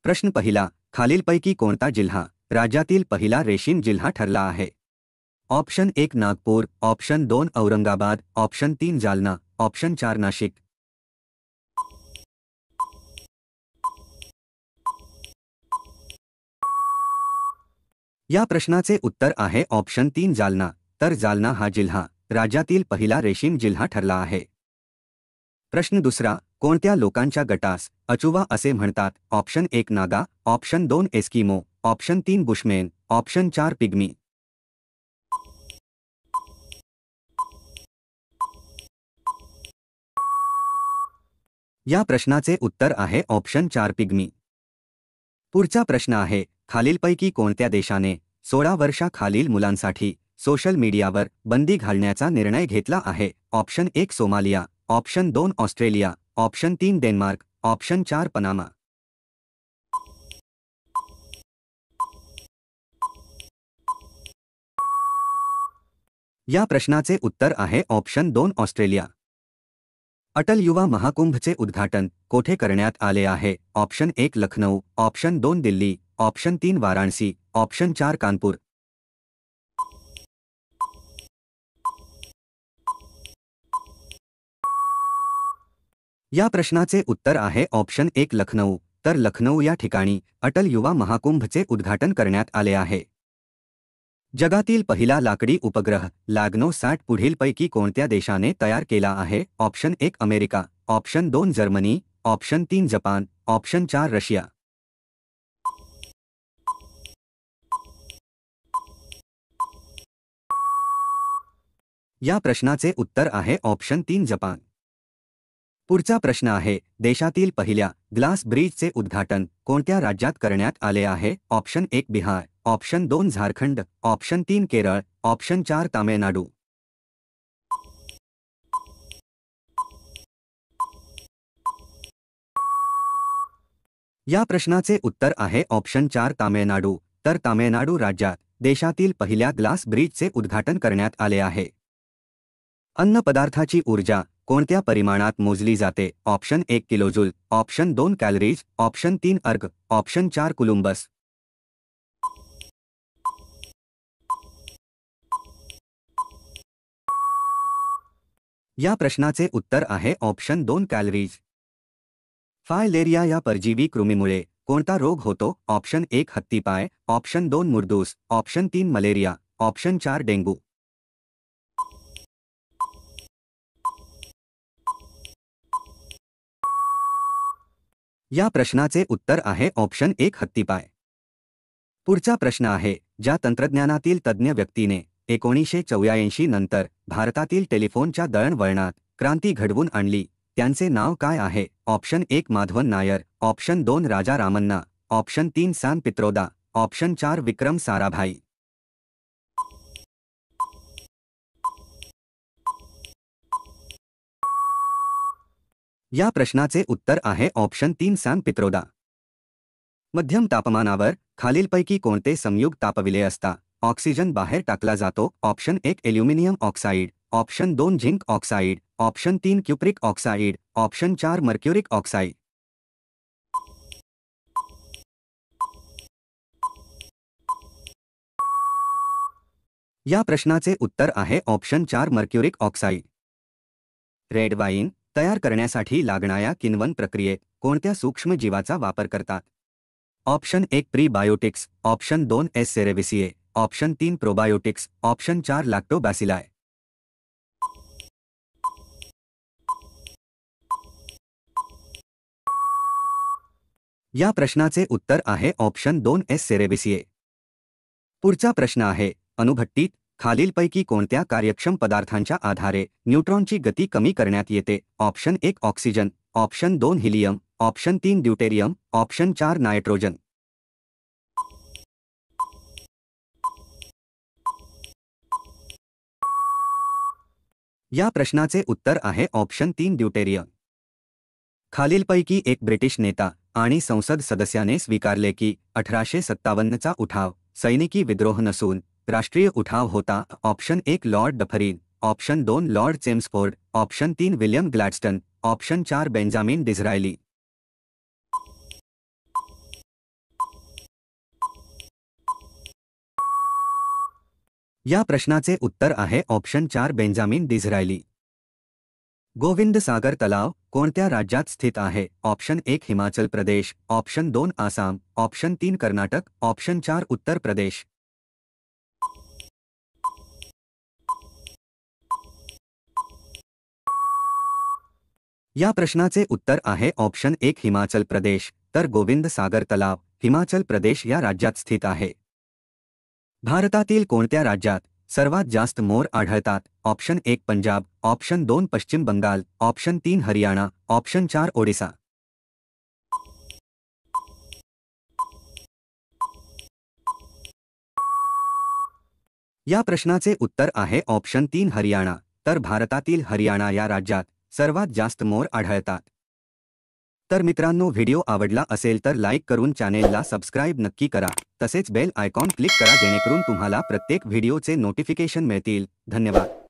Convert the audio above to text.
प्रश्न पहिला, खालीलपैकी कोणता जिल्हा राज्यातील पहिला रेशीम जिल्हा ठरला आहे? Option 1 Nagpur, option 2 Aurangabad, option 3 Jalna, option 4 Nashik. या प्रश्नाचे उत्तर आहे ऑप्शन 3 जालना. तर जालना हा जिल्हा राज्यातील पहिला रेशीम जिल्हा ठरला आहे. प्रश्न दुसरा, कोणत्या लोकांच्या गटास अचुवा असे म्हणतात? Option 1 Naga, option 2 Eskimo, option 3 Bushmen, option 4 pygmy. या प्रश्नाचे उत्तर आहे ऑप्शन 4 पिग्मी. पुढचा प्रश्न आहे, खालीलपैकी कोणत्या देशाने 16 वर्षाखालील मुलांसाठी सोशल मीडियावर बंदी घालण्याचा निर्णय घेतला आहे? Option 1 Somalia, option 2 Australia, option 3 Denmark, option 4 Panama. या प्रश्नाचे उत्तर आहे ऑप्शन 2 ऑस्ट्रेलिया. अटल युवा महाकुंभचे उद्घाटन कोठे करण्यात आले आहे? Option 1 Lucknow, option 2 Delhi, option 3 Varanasi, option 4 Kanpur. या प्रश्नाचे उत्तर आहे ऑप्शन 1 लखनौ. तर लखनौ या ठिकाणी अटल युवा महाकुंभचे उद्घाटन करण्यात आले आहे. जगातील पहिला लाकडी उपग्रह लॅग्नो-सॅट पुढीलपैकी कोणत्या देशाने तयार केला आहे? Option 1 America, option 2 Germany, option 3 Japan, option 4 Russia. या प्रश्नाचे उत्तर आहे ऑप्शन 3 जपान. पुढचा प्रश्न आहे, देशातील पहिल्या ग्लास ब्रिजचे उद्घाटन कोणत्या राज्यात करण्यात आले आहे? Option 1 Bihar, option 2 Jharkhand, option 3 Kerala, option 4 Tamil Nadu. या प्रश्नाचे उत्तर आहे ऑप्शन 4 तामिळनाडू. तर तामिळनाडू राज्यात देशातील पहिल्या ग्लास ब्रिजचे उद्घाटन करण्यात आले आहे. अन्नपदार्थाची ऊर्जा कोणत्या परिमाणात मोजली जाते? Option 1 kilojoule, option 2 calories, option 3 अर्ग, ऑप्शन 4 कुलुंबस. या प्रश्नाचे उत्तर आहे ऑप्शन 2 कॅलरीज. फायलेरिया या परजीवी कृमीमुळे कोणता रोग होतो? ऑप्शन 1 हत्तीपाय, ऑप्शन 2 मुर्दूस, ऑप्शन 3 मलेरिया, ऑप्शन 4 डेंगू. या प्रश्नाचे उत्तर आहे ऑप्शन 1 हत्तीपाय. पुढचा प्रश्न आहे, ज्या तंत्रज्ञानातील तज्ज्ञ व्यक्तीने 1984 नंतर भारतातील टेलिफोनच्या दळणवळणात क्रांती घडवून आणली त्यांचे नाव काय आहे? Option 1 Madhavan Nair, option 2 Raja Ramanna, option 3 Sam Pitroda, option 4 Vikram Sarabhai. या प्रश्नाचे उत्तर आहे ऑप्शन 3 सॅम पित्रोदा. मध्यम तापमानावर खालीलपैकी कोणते संयुग तापविले असता ऑक्सिजन बाहेर टाकला जातो? Option 1 aluminium oxide, option 2 zinc oxide, option 3 cupric oxide, option 4 mercuric oxide. या प्रश्नाचे उत्तर आहे option 4 mercuric oxide. Red wine तयार करण्यासाठी लागणाऱ्या किण्वन प्रक्रियेत कोणत्या सूक्ष्म जीवाचा वापर करतात? Option 1 prebiotics, option 2 S cerevisiae, option 3 probiotics, option 4 lactobacilli. या प्रश्नाचे उत्तर आहे ऑप्शन 2 एस सेरेविसिए. पुढचा प्रश्न आहे, अणुभट्टीत खालीलपैकी कोणत्या कार्यक्षम पदार्थांच्या आधारे न्यूट्रॉनची गती कमी करण्यात येते? Option 1 oxygen, option 2 helium, option 3 deuterium, option 4 nitrogen. या प्रश्नाचे उत्तर आहे ऑप्शन 3 ड्यूटेरियम. खालीलपैकी एक ब्रिटिश नेता आणि संसद सदस्याने स्वीकारले की 1857चा उठाव सैनिकी विद्रोह नसून राष्ट्रीय उठाव होता? Option 1 Lord Dufferin, option 2 Lord Chelmsford, option 3 William Gladstone, option 4 Benjamin Disraeli. या प्रश्नाचे उत्तर आहे option 4 Benjamin Disraeli. Govind Sagar तलाव कोणत्या राज्यात स्थित आहे? Option 1 Himachal Pradesh, option 2 Assam, option 3 Karnataka, option 4 Uttar प्रदेश. या प्रश्नाचे उत्तर आहे ऑप्शन 1 हिमाचल प्रदेश. तर गोविंद सागर तलाव हिमाचल प्रदेश या राज्यात स्थित आहे. भारतातील कोणत्या राज्यात सर्वात जास्त मोर आढळतात? ऑप्शन 1 पंजाब, ऑप्शन 2 पश्चिम बंगाल, ऑप्शन 3 हरियाणा, ऑप्शन 4 ओडिसा. या प्रश्नाचे उत्तर आहे ऑप्शन 3 हरियाणा. तर भारतातील हरियाणा या राज्यात सर्वात जास्त मोर आढळतात. तर मित्रांनो, व्हिडिओ आवडला असेल तर लाईक करून चॅनेलला सबस्क्राईब नक्की करा. तसेच बेल आयकॉन क्लिक करा जेणेकरून तुम्हाला प्रत्येक व्हिडिओचे नोटिफिकेशन मिळतील. धन्यवाद.